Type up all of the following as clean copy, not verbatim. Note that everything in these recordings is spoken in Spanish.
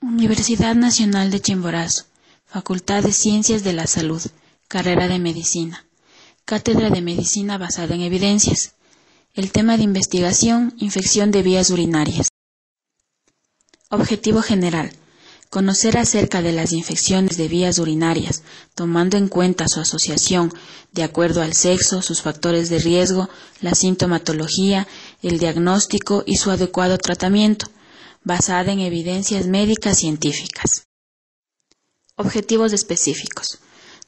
Universidad Nacional de Chimborazo, Facultad de Ciencias de la Salud, Carrera de Medicina, Cátedra de Medicina basada en evidencias. El tema de investigación, infección de vías urinarias. Objetivo general: conocer acerca de las infecciones de vías urinarias, tomando en cuenta su asociación de acuerdo al sexo, sus factores de riesgo, la sintomatología, el diagnóstico y su adecuado tratamiento, basada en evidencias médicas científicas. Objetivos específicos: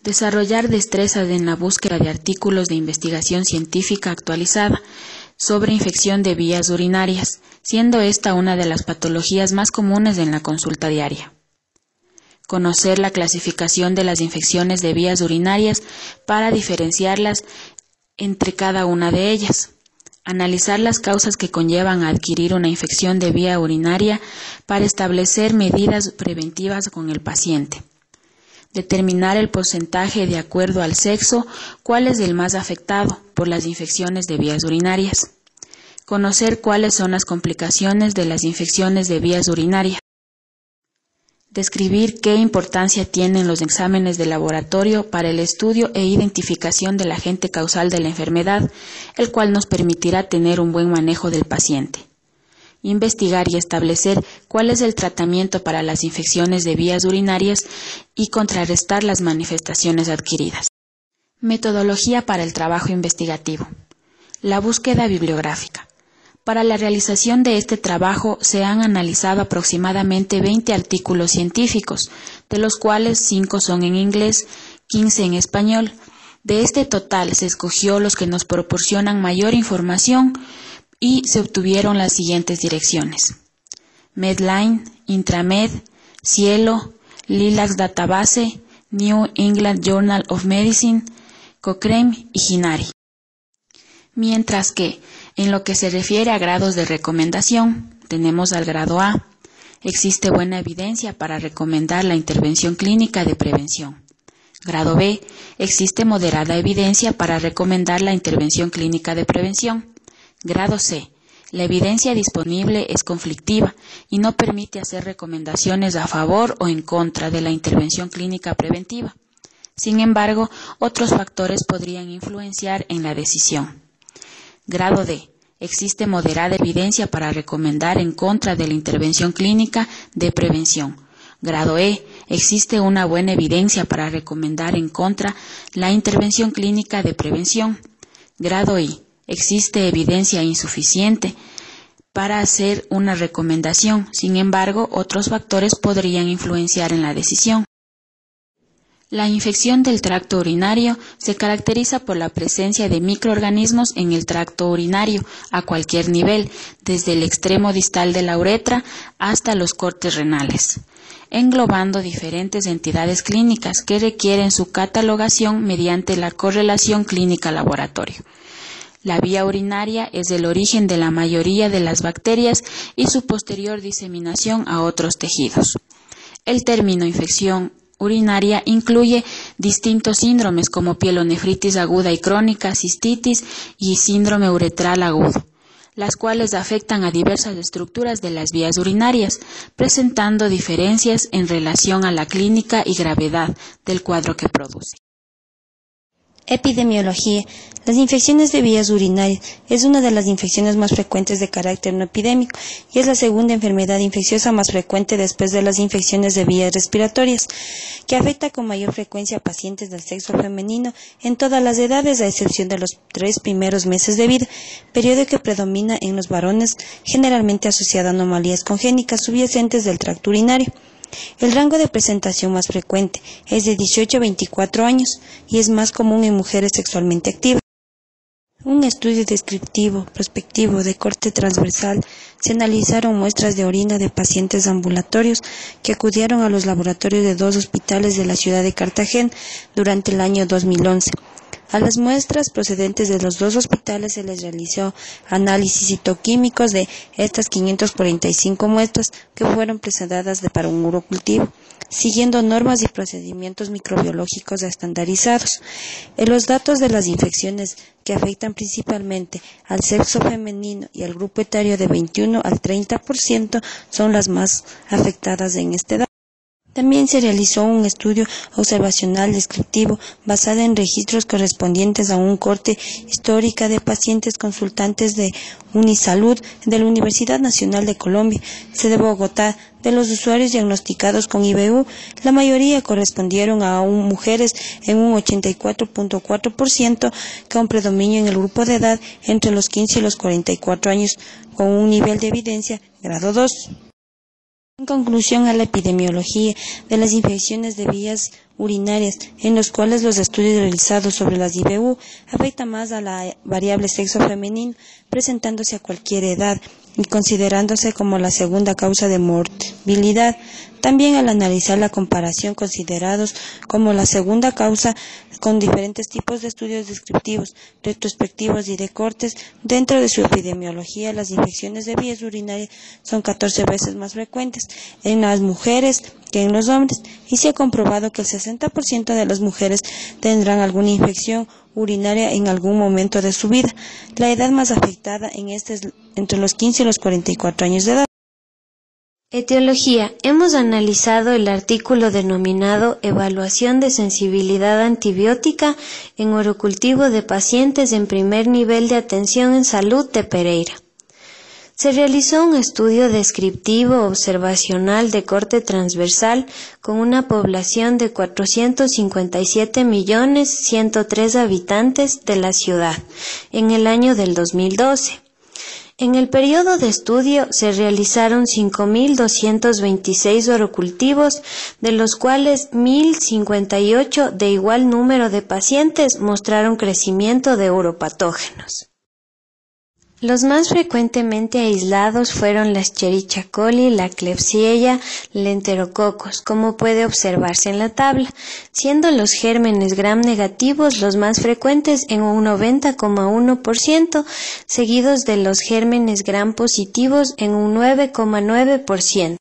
desarrollar destrezas en la búsqueda de artículos de investigación científica actualizada sobre infección de vías urinarias, siendo esta una de las patologías más comunes en la consulta diaria. Conocer la clasificación de las infecciones de vías urinarias para diferenciarlas entre cada una de ellas. Analizar las causas que conllevan a adquirir una infección de vía urinaria para establecer medidas preventivas con el paciente. Determinar el porcentaje de acuerdo al sexo, cuál es el más afectado por las infecciones de vías urinarias. Conocer cuáles son las complicaciones de las infecciones de vías urinarias. Describir qué importancia tienen los exámenes de laboratorio para el estudio e identificación del agente causal de la enfermedad, el cual nos permitirá tener un buen manejo del paciente. Investigar y establecer cuál es el tratamiento para las infecciones de vías urinarias y contrarrestar las manifestaciones adquiridas. Metodología para el trabajo investigativo. La búsqueda bibliográfica. Para la realización de este trabajo se han analizado aproximadamente 20 artículos científicos, de los cuales 5 son en inglés, 15 en español. De este total se escogió los que nos proporcionan mayor información y se obtuvieron las siguientes direcciones: Medline, Intramed, Cielo, Lilacs Database, New England Journal of Medicine, Cochrane y Ginari. Mientras que, en lo que se refiere a grados de recomendación, tenemos al grado A. Existe buena evidencia para recomendar la intervención clínica de prevención. Grado B. Existe moderada evidencia para recomendar la intervención clínica de prevención. Grado C. La evidencia disponible es conflictiva y no permite hacer recomendaciones a favor o en contra de la intervención clínica preventiva. Sin embargo, otros factores podrían influenciar en la decisión. Grado D. Existe moderada evidencia para recomendar en contra de la intervención clínica de prevención. Grado E. Existe una buena evidencia para recomendar en contra la intervención clínica de prevención. Grado I. Existe evidencia insuficiente para hacer una recomendación. Sin embargo, otros factores podrían influenciar en la decisión. La infección del tracto urinario se caracteriza por la presencia de microorganismos en el tracto urinario a cualquier nivel, desde el extremo distal de la uretra hasta los cortes renales, englobando diferentes entidades clínicas que requieren su catalogación mediante la correlación clínica-laboratorio. La vía urinaria es el origen de la mayoría de las bacterias y su posterior diseminación a otros tejidos. El término infección urinaria incluye distintos síndromes como pielonefritis aguda y crónica, cistitis y síndrome uretral agudo, las cuales afectan a diversas estructuras de las vías urinarias, presentando diferencias en relación a la clínica y gravedad del cuadro que produce. Epidemiología. Las infecciones de vías urinarias es una de las infecciones más frecuentes de carácter no epidémico y es la segunda enfermedad infecciosa más frecuente después de las infecciones de vías respiratorias, que afecta con mayor frecuencia a pacientes del sexo femenino en todas las edades, a excepción de los 3 primeros meses de vida, periodo que predomina en los varones, generalmente asociado a anomalías congénitas subyacentes del tracto urinario. El rango de presentación más frecuente es de 18 a 24 años y es más común en mujeres sexualmente activas. Un estudio descriptivo, prospectivo, de corte transversal, se analizaron muestras de orina de pacientes ambulatorios que acudieron a los laboratorios de 2 hospitales de la ciudad de Cartagena durante el año 2011. A las muestras procedentes de los 2 hospitales se les realizó análisis citoquímicos de estas 545 muestras que fueron presentadas para un urocultivo, siguiendo normas y procedimientos microbiológicos estandarizados. En los datos de las infecciones que afectan principalmente al sexo femenino y al grupo etario de 21 al 30% son las más afectadas en esta edad. También se realizó un estudio observacional descriptivo basado en registros correspondientes a un corte histórica de pacientes consultantes de Unisalud, de la Universidad Nacional de Colombia, sede Bogotá. De los usuarios diagnosticados con IBU, la mayoría correspondieron a mujeres en un 84.4%, con predominio en el grupo de edad entre los 15 y los 44 años, con un nivel de evidencia grado 2. En conclusión, a la epidemiología de las infecciones de vías urinarias, en los cuales los estudios realizados sobre las IBU afectan más a la variable sexo femenino, presentándose a cualquier edad y considerándose como la segunda causa de morbilidad. También al analizar la comparación considerados como la segunda causa con diferentes tipos de estudios descriptivos, retrospectivos y de cortes, dentro de su epidemiología las infecciones de vías urinarias son 14 veces más frecuentes en las mujeres que en los hombres, y se ha comprobado que el 60% de las mujeres tendrán alguna infección urinaria en algún momento de su vida. La edad más afectada en este es entre los 15 y los 44 años de edad. Etiología. Hemos analizado el artículo denominado Evaluación de sensibilidad antibiótica en urocultivo de pacientes en primer nivel de atención en salud de Pereira. Se realizó un estudio descriptivo observacional de corte transversal con una población de 457.103.000 habitantes de la ciudad en el año del 2012. En el periodo de estudio se realizaron 5.226 urocultivos, de los cuales 1.058 de igual número de pacientes mostraron crecimiento de uropatógenos. Los más frecuentemente aislados fueron la Escherichia coli, la Klebsiella, el Enterococcus, como puede observarse en la tabla, siendo los gérmenes gram negativos los más frecuentes en un 90,1%, seguidos de los gérmenes gram positivos en un 9,9%.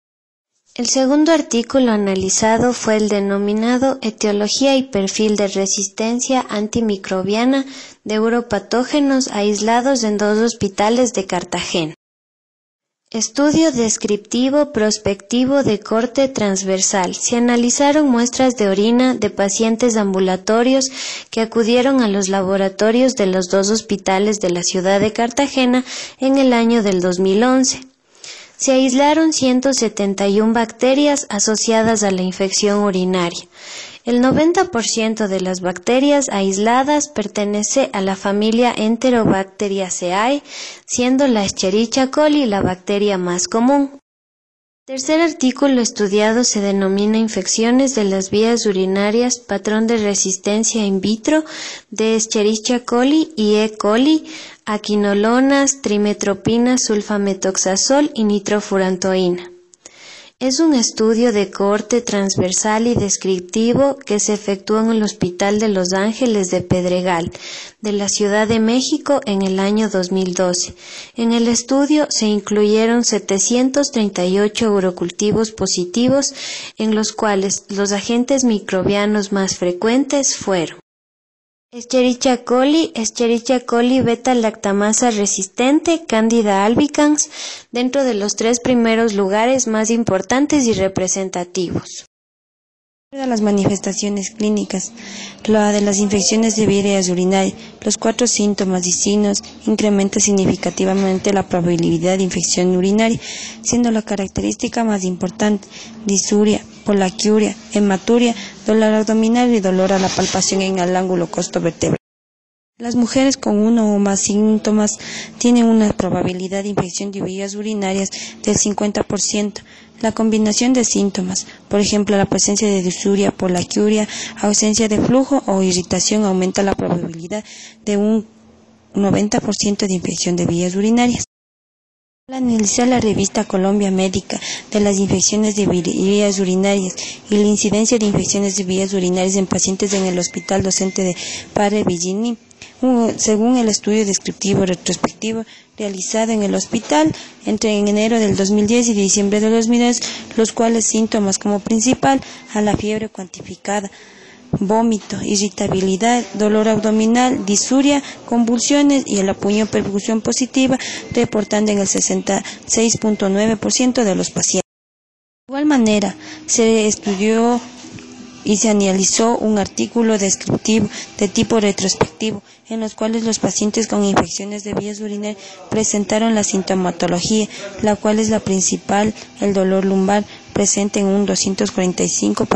El segundo artículo analizado fue el denominado Etiología y perfil de resistencia antimicrobiana de uropatógenos aislados en 2 hospitales de Cartagena. Estudio descriptivo prospectivo de corte transversal. Se analizaron muestras de orina de pacientes ambulatorios que acudieron a los laboratorios de los 2 hospitales de la ciudad de Cartagena en el año del 2011. Se aislaron 171 bacterias asociadas a la infección urinaria. El 90% de las bacterias aisladas pertenece a la familia Enterobacteriaceae, siendo la Escherichia coli la bacteria más común. El tercer artículo estudiado se denomina Infecciones de las vías urinarias, patrón de resistencia in vitro de Escherichia coli y E. coli a quinolonas, trimetropina, sulfametoxazol y nitrofurantoína. Es un estudio de corte transversal y descriptivo que se efectuó en el Hospital de Los Ángeles de Pedregal, de la Ciudad de México, en el año 2012. En el estudio se incluyeron 738 urocultivos positivos, en los cuales los agentes microbianos más frecuentes fueron Escherichia coli beta-lactamasa resistente, Candida albicans, dentro de los 3 primeros lugares más importantes y representativos. De las manifestaciones clínicas, la de las infecciones de vías urinarias, los 4 síntomas y signos incrementa significativamente la probabilidad de infección urinaria, siendo la característica más importante disuria, polaquiuria, hematuria, dolor abdominal y dolor a la palpación en el ángulo costovertebral. Las mujeres con 1 o más síntomas tienen una probabilidad de infección de vías urinarias del 50%. La combinación de síntomas, por ejemplo, la presencia de disuria, polaquiuria, ausencia de flujo o irritación, aumenta la probabilidad de un 90% de infección de vías urinarias. Al analizar la revista Colombia Médica de las infecciones de vías urinarias y la incidencia de infecciones de vías urinarias en pacientes en el Hospital Docente de Padre Villini, según el estudio descriptivo retrospectivo realizado en el hospital entre enero del 2010 y diciembre del 2010, los cuales síntomas como principal a la fiebre cuantificada, vómito, irritabilidad, dolor abdominal, disuria, convulsiones y el apoyo perfusión positiva, reportando en el 66.9% de los pacientes. De igual manera, se estudió y se analizó un artículo descriptivo de tipo retrospectivo, en los cuales los pacientes con infecciones de vías urinarias presentaron la sintomatología, la cual es la principal, el dolor lumbar, presente en un 245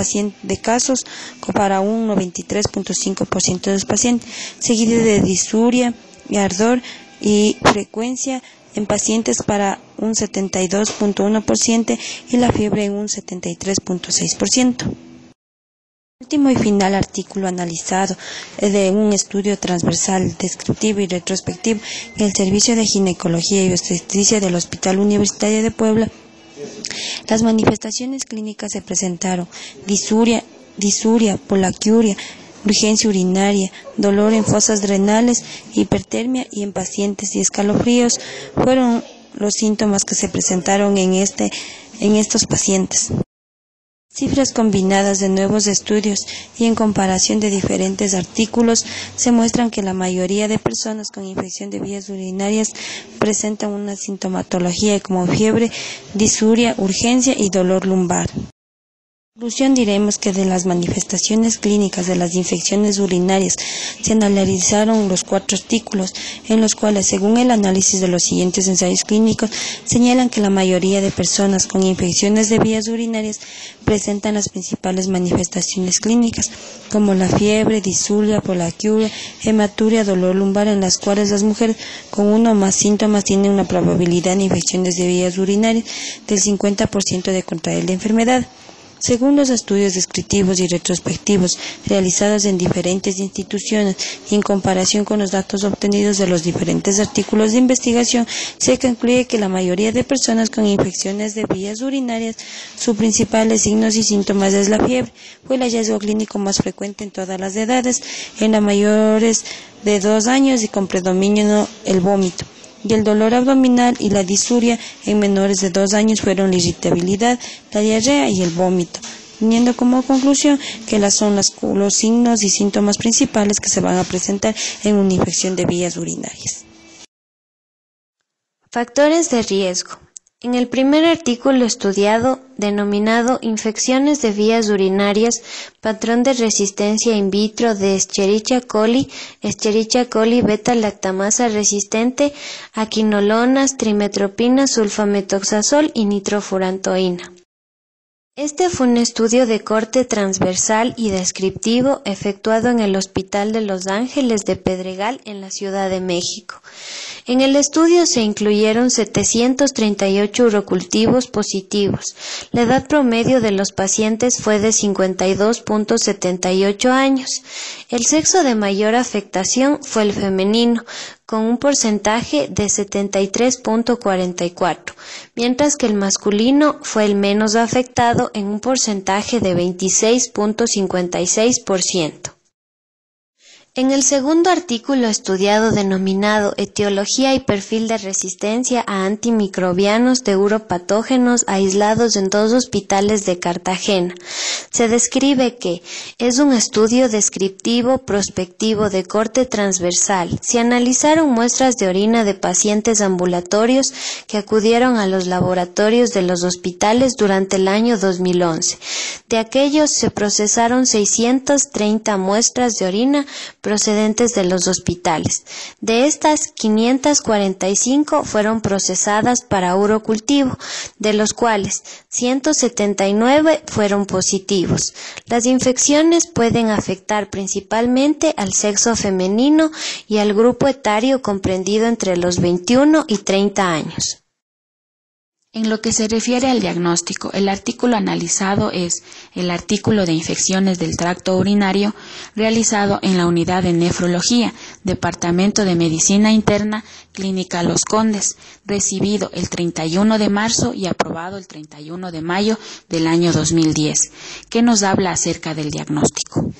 de casos para un 93.5% de los pacientes, seguido de disuria y ardor y frecuencia en pacientes para un 72.1% y la fiebre en un 73.6%. Último y final artículo analizado de un estudio transversal, descriptivo y retrospectivo en el Servicio de Ginecología y Obstetricia del Hospital Universitario de Puebla. Las manifestaciones clínicas se presentaron: disuria, polaquiuria, urgencia urinaria, dolor en fosas renales, hipertermia y en pacientes y escalofríos fueron los síntomas que se presentaron en estos pacientes. Cifras combinadas de nuevos estudios y en comparación de diferentes artículos se muestran que la mayoría de personas con infección de vías urinarias presentan una sintomatología como fiebre, disuria, urgencia y dolor lumbar. En conclusión, diremos que de las manifestaciones clínicas de las infecciones urinarias se analizaron los 4 artículos, en los cuales, según el análisis de los siguientes ensayos clínicos, señalan que la mayoría de personas con infecciones de vías urinarias presentan las principales manifestaciones clínicas, como la fiebre, disuria, polaquiuria, hematuria, dolor lumbar, en las cuales las mujeres con uno o más síntomas tienen una probabilidad de infecciones de vías urinarias del 50% de contraer la enfermedad. Según los estudios descriptivos y retrospectivos realizados en diferentes instituciones y en comparación con los datos obtenidos de los diferentes artículos de investigación, se concluye que la mayoría de personas con infecciones de vías urinarias, sus principales signos y síntomas es la fiebre. Fue el hallazgo clínico más frecuente en todas las edades, en las mayores de 2 años y con predominio el vómito. Y el dolor abdominal y la disuria en menores de 2 años fueron la irritabilidad, la diarrea y el vómito, teniendo como conclusión que son los signos y síntomas principales que se van a presentar en una infección de vías urinarias. Factores de riesgo. En el primer artículo estudiado, denominado Infecciones de vías urinarias, patrón de resistencia in vitro de Escherichia coli beta-lactamasa resistente a quinolonas, trimetoprim, sulfametoxazol y nitrofurantoína. Este fue un estudio de corte transversal y descriptivo efectuado en el Hospital de Los Ángeles de Pedregal en la Ciudad de México. En el estudio se incluyeron 738 urocultivos positivos. La edad promedio de los pacientes fue de 52.78 años. El sexo de mayor afectación fue el femenino, con un porcentaje de 73.44, mientras que el masculino fue el menos afectado en un porcentaje de 26.56%. En el segundo artículo estudiado denominado Etiología y perfil de resistencia a antimicrobianos de uropatógenos aislados en 2 hospitales de Cartagena, se describe que es un estudio descriptivo prospectivo de corte transversal. Se analizaron muestras de orina de pacientes ambulatorios que acudieron a los laboratorios de los hospitales durante el año 2011. De aquellos se procesaron 630 muestras de orina procedentes de los hospitales. De estas, 545 fueron procesadas para urocultivo, de los cuales 179 fueron positivos. Las infecciones pueden afectar principalmente al sexo femenino y al grupo etario comprendido entre los 21 y 30 años. En lo que se refiere al diagnóstico, el artículo analizado es el artículo de infecciones del tracto urinario realizado en la unidad de nefrología, Departamento de Medicina Interna, Clínica Los Condes, recibido el 31 de marzo y aprobado el 31 de mayo del año 2010, que nos habla acerca del diagnóstico.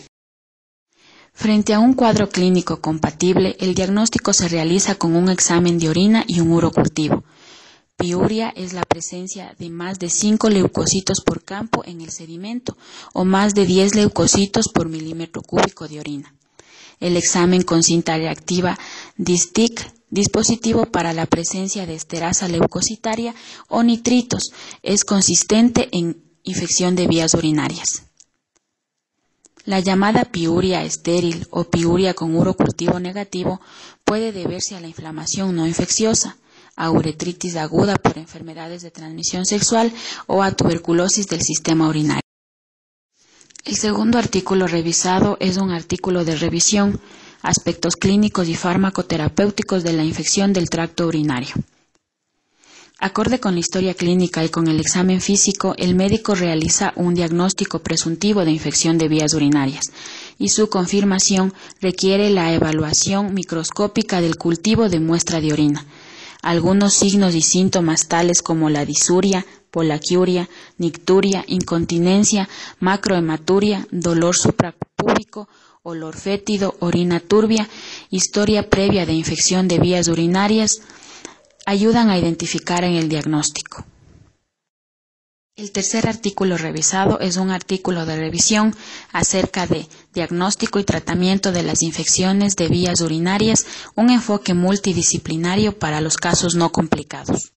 Frente a un cuadro clínico compatible, el diagnóstico se realiza con un examen de orina y un urocultivo. Piuria es la presencia de más de 5 leucocitos por campo en el sedimento o más de 10 leucocitos por milímetro cúbico de orina. El examen con cinta reactiva DISTIC, dispositivo para la presencia de esterasa leucocitaria o nitritos, es consistente en infección de vías urinarias. La llamada piuria estéril o piuria con urocultivo negativo puede deberse a la inflamación no infecciosa, a uretritis aguda por enfermedades de transmisión sexual o a tuberculosis del sistema urinario. El segundo artículo revisado es un artículo de revisión, aspectos clínicos y farmacoterapéuticos de la infección del tracto urinario. Acorde con la historia clínica y con el examen físico, el médico realiza un diagnóstico presuntivo de infección de vías urinarias y su confirmación requiere la evaluación microscópica del cultivo de muestra de orina. Algunos signos y síntomas tales como la disuria, polaquiuria, nicturia, incontinencia, macrohematuria, dolor suprapúbico, olor fétido, orina turbia, historia previa de infección de vías urinarias, ayudan a identificar en el diagnóstico. El tercer artículo revisado es un artículo de revisión acerca de diagnóstico y tratamiento de las infecciones de vías urinarias, un enfoque multidisciplinario para los casos no complicados.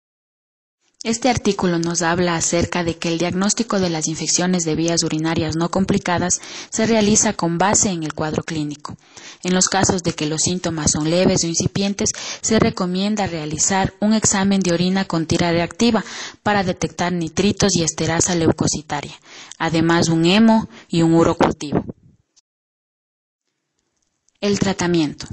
Este artículo nos habla acerca de que el diagnóstico de las infecciones de vías urinarias no complicadas se realiza con base en el cuadro clínico. En los casos de que los síntomas son leves o incipientes, se recomienda realizar un examen de orina con tira reactiva para detectar nitritos y esterasa leucocitaria, además un hemo y un urocultivo. El tratamiento.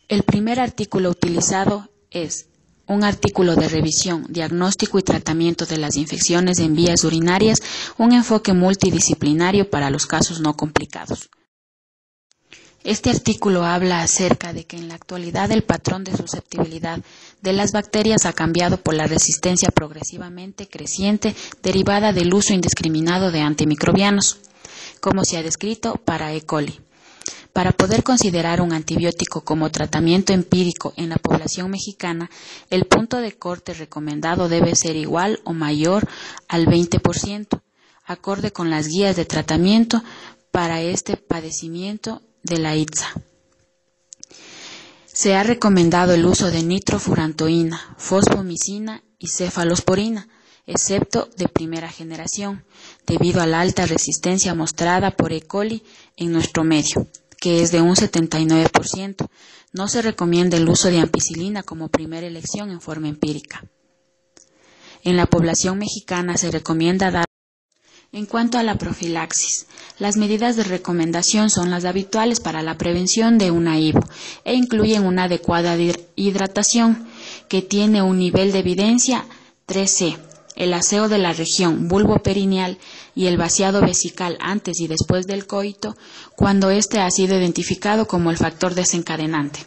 El primer artículo utilizado es un artículo de revisión, diagnóstico y tratamiento de las infecciones en vías urinarias, un enfoque multidisciplinario para los casos no complicados. Este artículo habla acerca de que en la actualidad el patrón de susceptibilidad de las bacterias ha cambiado por la resistencia progresivamente creciente derivada del uso indiscriminado de antimicrobianos, como se ha descrito para E. coli. Para poder considerar un antibiótico como tratamiento empírico en la población mexicana, el punto de corte recomendado debe ser igual o mayor al 20%, acorde con las guías de tratamiento para este padecimiento de la ITSA. Se ha recomendado el uso de nitrofurantoína, fosfomicina y cefalosporina, excepto de primera generación, debido a la alta resistencia mostrada por E. coli en nuestro medio, que es de un 79%. No se recomienda el uso de ampicilina como primera elección en forma empírica. En la población mexicana se recomienda dar. En cuanto a la profilaxis, las medidas de recomendación son las habituales para la prevención de una IVO e incluyen una adecuada hidratación que tiene un nivel de evidencia 3C, el aseo de la región vulvoperineal y el vaciado vesical antes y después del coito, cuando éste ha sido identificado como el factor desencadenante.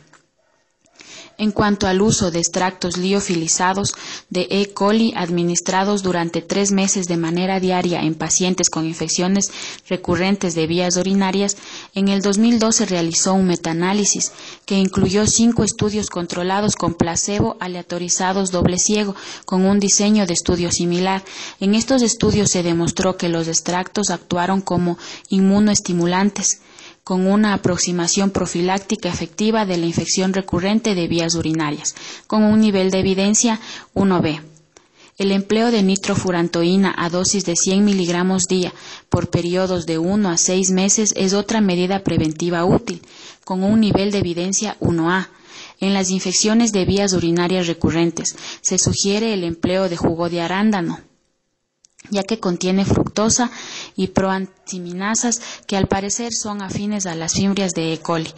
En cuanto al uso de extractos liofilizados de E. coli administrados durante 3 meses de manera diaria en pacientes con infecciones recurrentes de vías urinarias, en el 2002 se realizó un metaanálisis que incluyó 5 estudios controlados con placebo aleatorizados doble ciego, con un diseño de estudio similar. En estos estudios se demostró que los extractos actuaron como inmunoestimulantes, con una aproximación profiláctica efectiva de la infección recurrente de vías urinarias, con un nivel de evidencia 1B. El empleo de nitrofurantoína a dosis de 100 miligramos día por periodos de 1 a 6 meses es otra medida preventiva útil, con un nivel de evidencia 1A. En las infecciones de vías urinarias recurrentes se sugiere el empleo de jugo de arándano, ya que contiene fructosa y proantiminasas que al parecer son afines a las fimbrias de E. coli,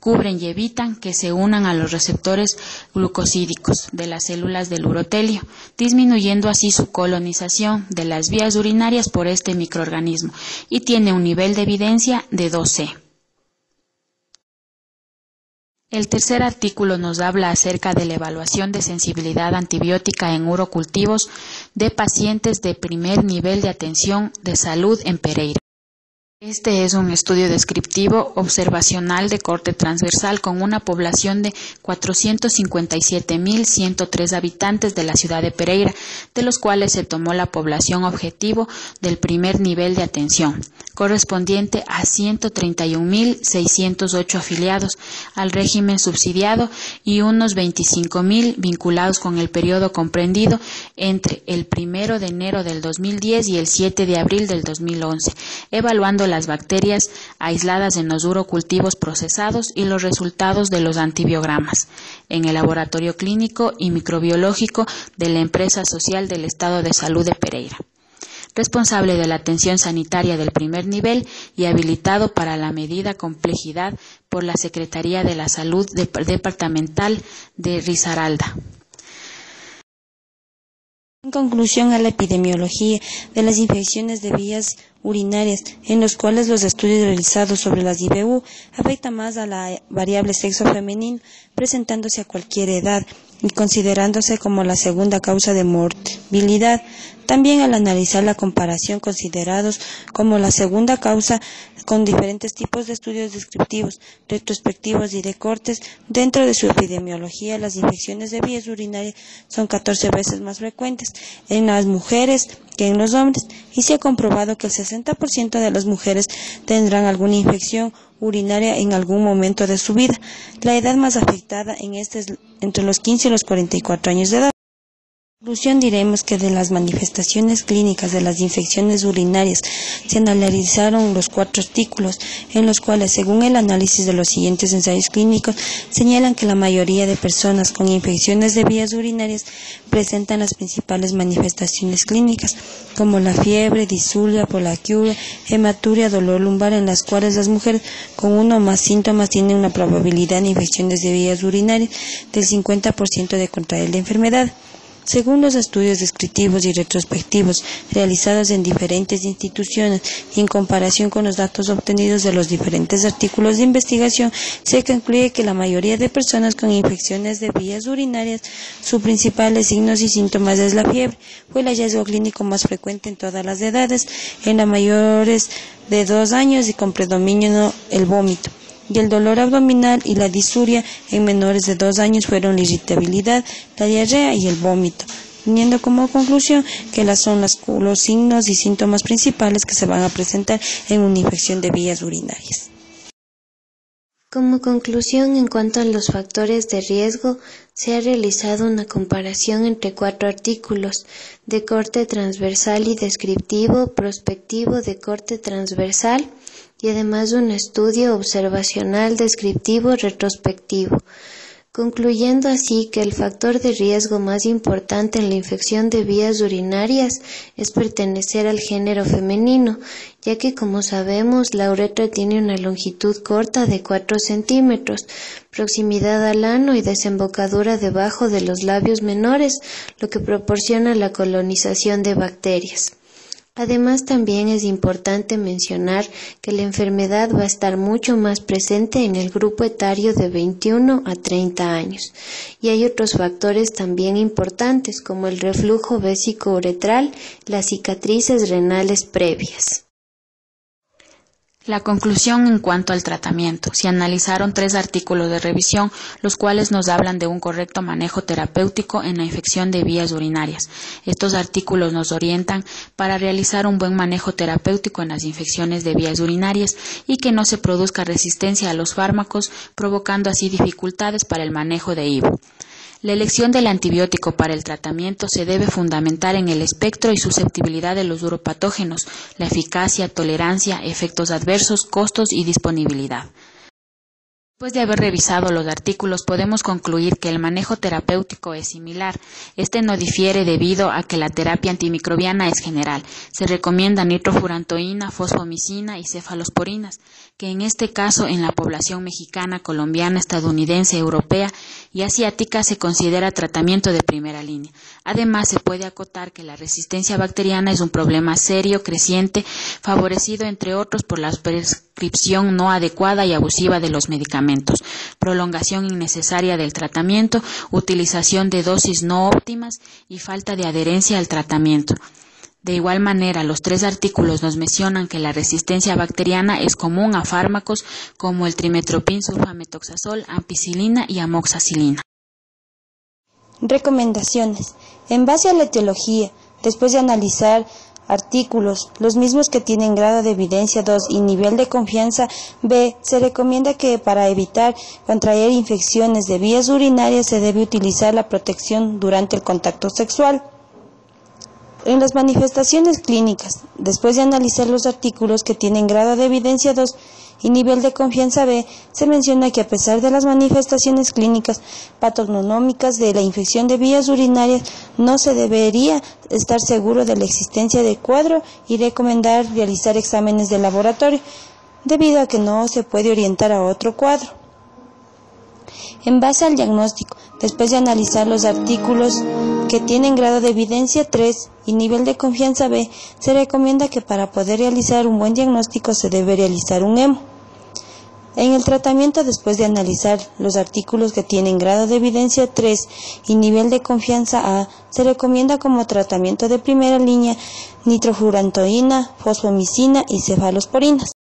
cubren y evitan que se unan a los receptores glucosídicos de las células del urotelio, disminuyendo así su colonización de las vías urinarias por este microorganismo, y tiene un nivel de evidencia de 2C. El tercer artículo nos habla acerca de la evaluación de sensibilidad antibiótica en urocultivos de pacientes de primer nivel de atención de salud en Pereira. Este es un estudio descriptivo observacional de corte transversal con una población de 457.103 habitantes de la ciudad de Pereira, de los cuales se tomó la población objetivo del primer nivel de atención, correspondiente a 131.608 afiliados al régimen subsidiado y unos 25.000 vinculados con el periodo comprendido entre el 1 de enero del 2010 y el 7 de abril del 2011, evaluando las bacterias aisladas en los urocultivos procesados y los resultados de los antibiogramas en el laboratorio clínico y microbiológico de la empresa social del Estado de Salud de Pereira, responsable de la atención sanitaria del primer nivel y habilitado para la medida complejidad por la Secretaría de la Salud Departamental de Risaralda. En conclusión a la epidemiología de las infecciones de vías urinarias, en los cuales los estudios realizados sobre las IBU afectan más a la variable sexo femenino, presentándose a cualquier edad y considerándose como la segunda causa de morbilidad. También al analizar la comparación considerados como la segunda causa con diferentes tipos de estudios descriptivos, retrospectivos y de cortes, dentro de su epidemiología las infecciones de vías urinarias son 14 veces más frecuentes en las mujeres que en los hombres, y se ha comprobado que el 60% de las mujeres tendrán alguna infección urinaria en algún momento de su vida. La edad más afectada en este es entre los 15 y los 44 años de edad. En conclusión, diremos que de las manifestaciones clínicas de las infecciones urinarias se analizaron los 4 artículos, en los cuales, según el análisis de los siguientes ensayos clínicos, señalan que la mayoría de personas con infecciones de vías urinarias presentan las principales manifestaciones clínicas, como la fiebre, disuria, poliaquia, hematuria, dolor lumbar, en las cuales las mujeres con uno o más síntomas tienen una probabilidad de infecciones de vías urinarias del 50% de contraer la enfermedad. Según los estudios descriptivos y retrospectivos realizados en diferentes instituciones y en comparación con los datos obtenidos de los diferentes artículos de investigación, se concluye que la mayoría de personas con infecciones de vías urinarias, sus principales signos y síntomas es la fiebre. Fue el hallazgo clínico más frecuente en todas las edades, en las mayores de 2 años y con predominio el vómito. Y el dolor abdominal y la disuria en menores de 2 años fueron la irritabilidad, la diarrea y el vómito, teniendo como conclusión que son los signos y síntomas principales que se van a presentar en una infección de vías urinarias. Como conclusión, en cuanto a los factores de riesgo, se ha realizado una comparación entre 4 artículos de corte transversal y descriptivo, prospectivo de corte transversal, y además un estudio observacional descriptivo retrospectivo, concluyendo así que el factor de riesgo más importante en la infección de vías urinarias es pertenecer al género femenino, ya que, como sabemos, la uretra tiene una longitud corta de 4 centímetros, proximidad al ano y desembocadura debajo de los labios menores, lo que proporciona la colonización de bacterias. Además, también es importante mencionar que la enfermedad va a estar mucho más presente en el grupo etario de 21 a 30 años. Y hay otros factores también importantes, como el reflujo vésico-uretral, las cicatrices renales previas. La conclusión en cuanto al tratamiento. Se analizaron 3 artículos de revisión, los cuales nos hablan de un correcto manejo terapéutico en la infección de vías urinarias. Estos artículos nos orientan para realizar un buen manejo terapéutico en las infecciones de vías urinarias y que no se produzca resistencia a los fármacos, provocando así dificultades para el manejo de IBU. La elección del antibiótico para el tratamiento se debe fundamentar en el espectro y susceptibilidad de los uropatógenos, la eficacia, tolerancia, efectos adversos, costos y disponibilidad. Después de haber revisado los artículos, podemos concluir que el manejo terapéutico es similar. Este no difiere debido a que la terapia antimicrobiana es general. Se recomienda nitrofurantoína, fosfomicina y cefalosporinas, que en este caso en la población mexicana, colombiana, estadounidense, europea y asiática se considera tratamiento de primera línea. Además, se puede acotar que la resistencia bacteriana es un problema serio, creciente, favorecido entre otros por la prescripción no adecuada y abusiva de los medicamentos, prolongación innecesaria del tratamiento, utilización de dosis no óptimas y falta de adherencia al tratamiento. De igual manera, los 3 artículos nos mencionan que la resistencia bacteriana es común a fármacos como el trimetoprim, sulfametoxazol, ampicilina y amoxicilina. Recomendaciones. En base a la etiología, después de analizar artículos, los mismos que tienen grado de evidencia 2 y nivel de confianza B, se recomienda que para evitar contraer infecciones de vías urinarias se debe utilizar la protección durante el contacto sexual. En las manifestaciones clínicas, después de analizar los artículos que tienen grado de evidencia 2 y nivel de confianza B, se menciona que a pesar de las manifestaciones clínicas patognomónicas de la infección de vías urinarias, no se debería estar seguro de la existencia del cuadro y recomendar realizar exámenes de laboratorio, debido a que no se puede orientar a otro cuadro. En base al diagnóstico, después de analizar los artículos que tienen grado de evidencia 3 y nivel de confianza B, se recomienda que para poder realizar un buen diagnóstico se debe realizar un hemo. En el tratamiento, después de analizar los artículos que tienen grado de evidencia 3 y nivel de confianza A, se recomienda como tratamiento de primera línea nitrofurantoína, fosfomicina y cefalosporinas.